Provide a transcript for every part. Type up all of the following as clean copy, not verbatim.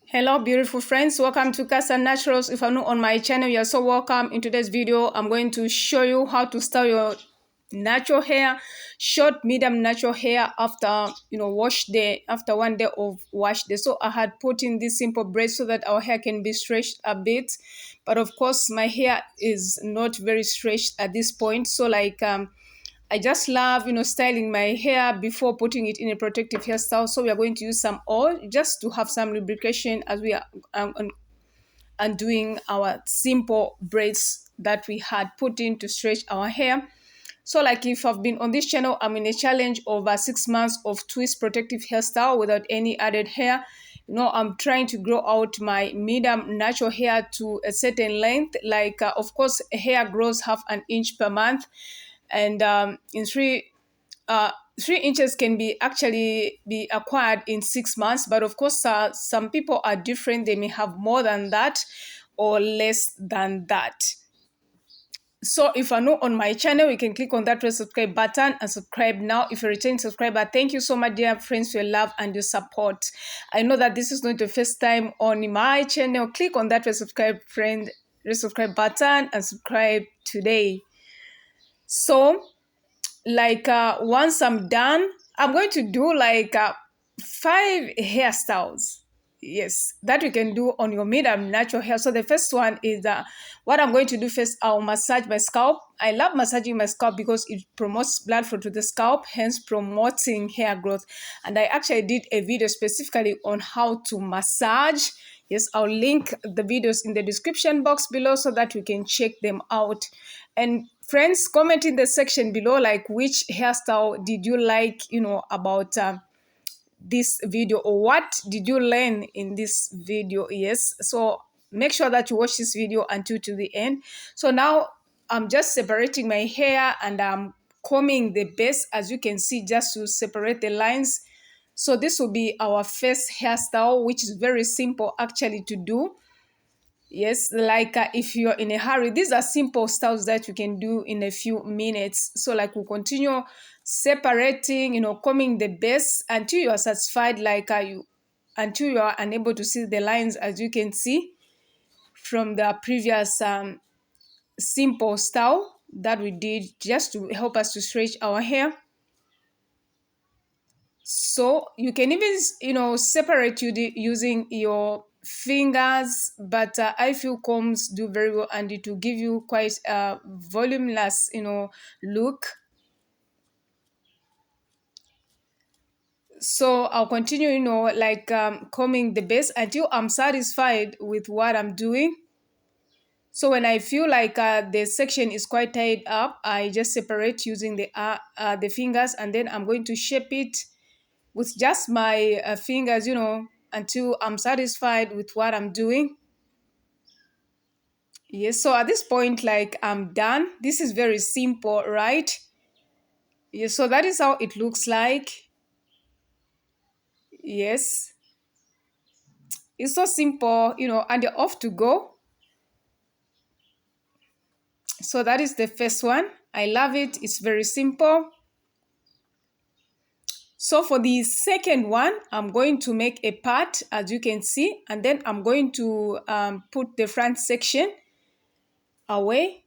Hello, beautiful friends. Welcome to Cassia Naturals. If you're new on my channel, you're so welcome. In today's video, I'm going to show you how to style your natural hair, short, medium natural hair after wash day, after one day of wash day. So I had put in this simple braid so that our hair can be stretched a bit, but of course my hair is not very stretched at this point. So I just love, styling my hair before putting it in a protective hairstyle. So we are going to use some oil just to have some lubrication as we are undoing our simple braids that we had put in to stretch our hair. So if I've been on this channel, I'm in a challenge over 6 months of twist protective hairstyle without any added hair. I'm trying to grow out my medium natural hair to a certain length. Of course, hair grows half an inch per month, and in 3 inches can be actually be acquired in 6 months. But of course, some people are different. They may have more than that or less than that. So if you're new on my channel, you can click on that red subscribe button and subscribe now. If you're a returning subscriber, thank you so much, dear friends, for your love and your support. I know that this is not your first time on my channel. Click on that red subscribe button and subscribe today. So once I'm done, I'm going to do 5 hairstyles. Yes, that you can do on your medium natural hair. So the first one is what I'm going to do first. I'll massage my scalp. I love massaging my scalp because it promotes blood flow to the scalp, hence promoting hair growth. And I actually did a video specifically on how to massage. Yes, I'll link the videos in the description box below so that you can check them out. And friends, comment in the section below which hairstyle did you like, about this video, or what did you learn in this video. Yes, so make sure that you watch this video until to the end. So now I'm just separating my hair and I'm combing the base, as you can see, just to separate the lines. So this will be our first hairstyle, which is very simple actually to do. Yes, if you're in a hurry, these are simple styles that you can do in a few minutes. So we'll continue separating, combing the base until you are satisfied, until you are unable to see the lines, as you can see from the previous simple style that we did, just to help us to stretch our hair. So you can even, separate using your fingers, but I feel combs do very well and it will give you quite a voluminous, look. So I'll continue, combing the base until I'm satisfied with what I'm doing. So when I feel the section is quite tied up, I just separate using the fingers, and then I'm going to shape it with just my fingers, until I'm satisfied with what I'm doing. Yes, so at this point, I'm done. This is very simple, right? Yes, so that is how it looks like. Yes, it's so simple, and you're off to go. So that is the first one. I love it. It's very simple. So for the second one, I'm going to make a part, as you can see, and then I'm going to put the front section away.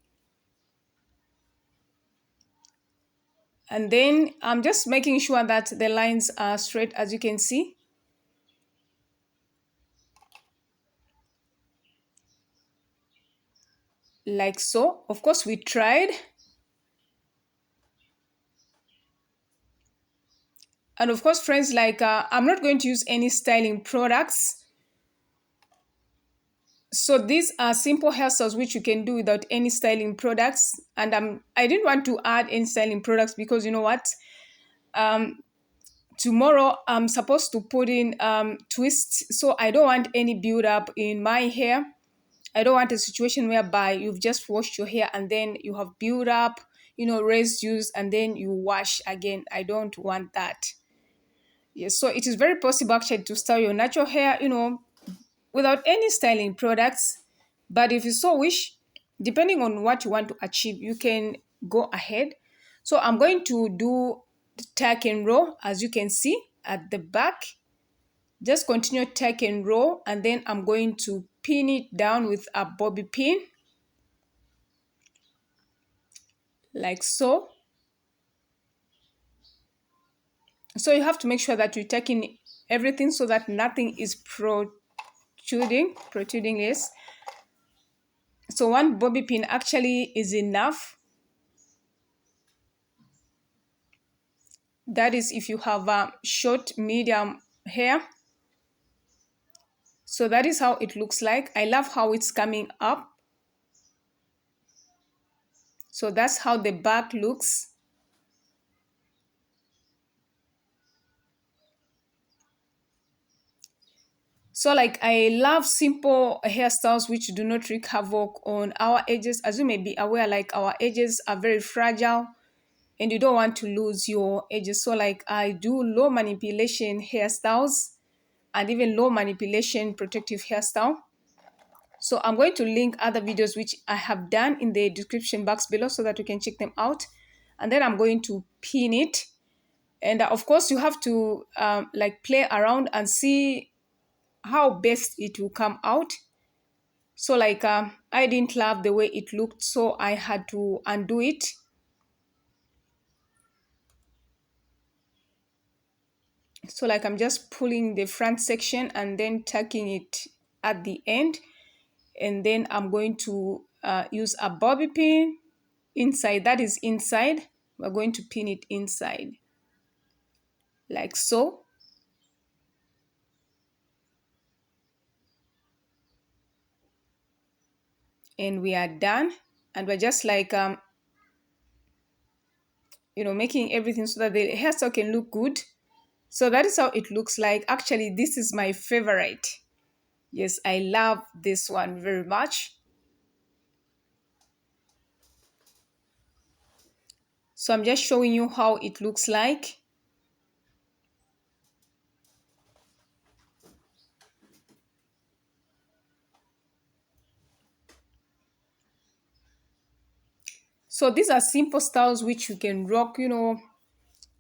And then I'm just making sure that the lines are straight, as you can see. Like so. Of course, we tried. And of course, friends, I'm not going to use any styling products. So these are simple hairstyles which you can do without any styling products. And I didn't want to add any styling products because you know what? Tomorrow I'm supposed to put in twists. So I don't want any build up in my hair. I don't want a situation whereby you've just washed your hair and then you have build up, residues, and then you wash again. I don't want that. Yes, so it is very possible actually to style your natural hair, without any styling products. But if you so wish, depending on what you want to achieve, you can go ahead. So I'm going to do the tuck and roll, as you can see at the back. Just continue tuck and roll, and then I'm going to pin it down with a bobby pin, like so. So you have to make sure that you're tucking everything so that nothing is protruding, yes. So one bobby pin actually is enough. That is if you have a short, medium hair. So that is how it looks like. I love how it's coming up. So that's how the back looks. So like I love simple hairstyles which do not wreak havoc on our edges. As you may be aware, like our edges are very fragile and you don't want to lose your edges. So like I do low manipulation hairstyles and even low manipulation protective hairstyle. So I'm going to link other videos which I have done in the description box below so that you can check them out. And then I'm going to pin it. And of course you have to like play around and see how best it will come out. So like I didn't love the way it looked, so I had to undo it. So like I'm just pulling the front section and then tucking it at the end. And then I'm going to use a bobby pin inside. That is inside. We're going to pin it inside, like so. And we are done. And we're just like, making everything so that the hairstyle can look good. So that is how it looks like. Actually, this is my favorite. Yes, I love this one very much. So I'm just showing you how it looks like. So these are simple styles which you can rock,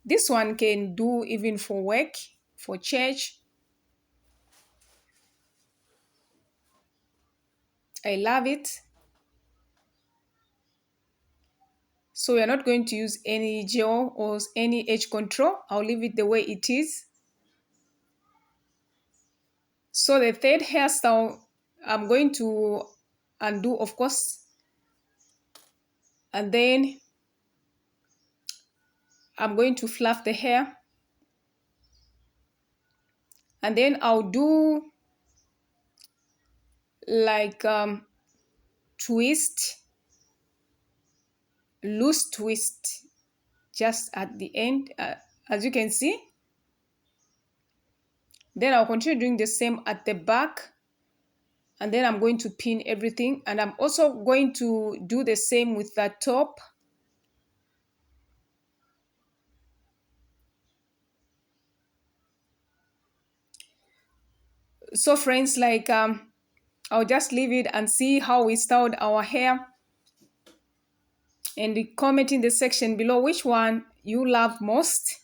This one can do even for work, for church. I love it. So we're not going to use any gel or any edge control. I'll leave it the way it is. So the third hairstyle, I'm going to undo, of course. And then I'm going to fluff the hair. And then I'll do like twist, loose twist just at the end, as you can see. Then I'll continue doing the same at the back. And then I'm going to pin everything. And I'm also going to do the same with the top. So friends, like I'll just leave it and see how we styled our hair. And comment in the section below which one you love most.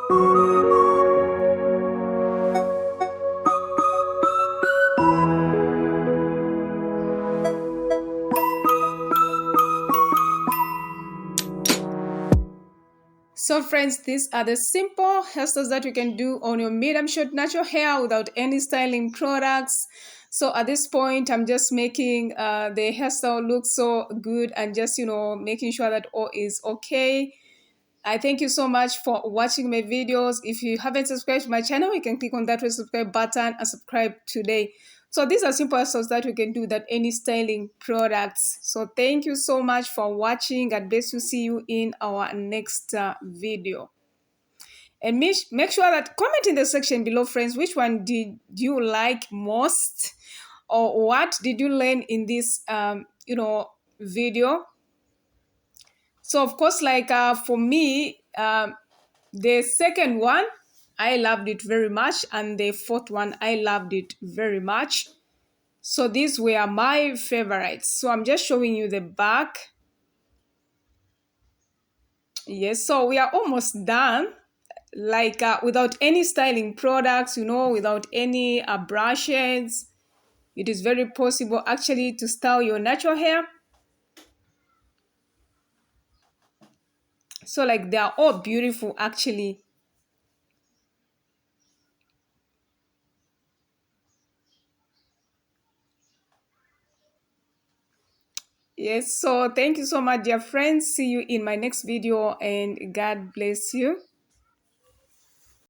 So friends, these are the simple hairstyles that you can do on your medium short natural hair without any styling products. So at this point, I'm just making the hairstyle look so good and just, making sure that all is okay. I thank you so much for watching my videos. If you haven't subscribed to my channel, you can click on that red subscribe button and subscribe today. So these are simple steps that you can do without any styling products. So thank you so much for watching. God bless you. See you in our next video. And make sure that comment in the section below, friends, which one did you like most, or what did you learn in this video. So of course, like for me, the second one, I loved it very much, and the fourth one, I loved it very much. So these were my favorites. So I'm just showing you the back. Yes, so we are almost done. Like without any styling products, without any brushes, it is very possible actually to style your natural hair. So like they are all beautiful actually. Yes, so thank you so much, dear friends. See you in my next video, and God bless you.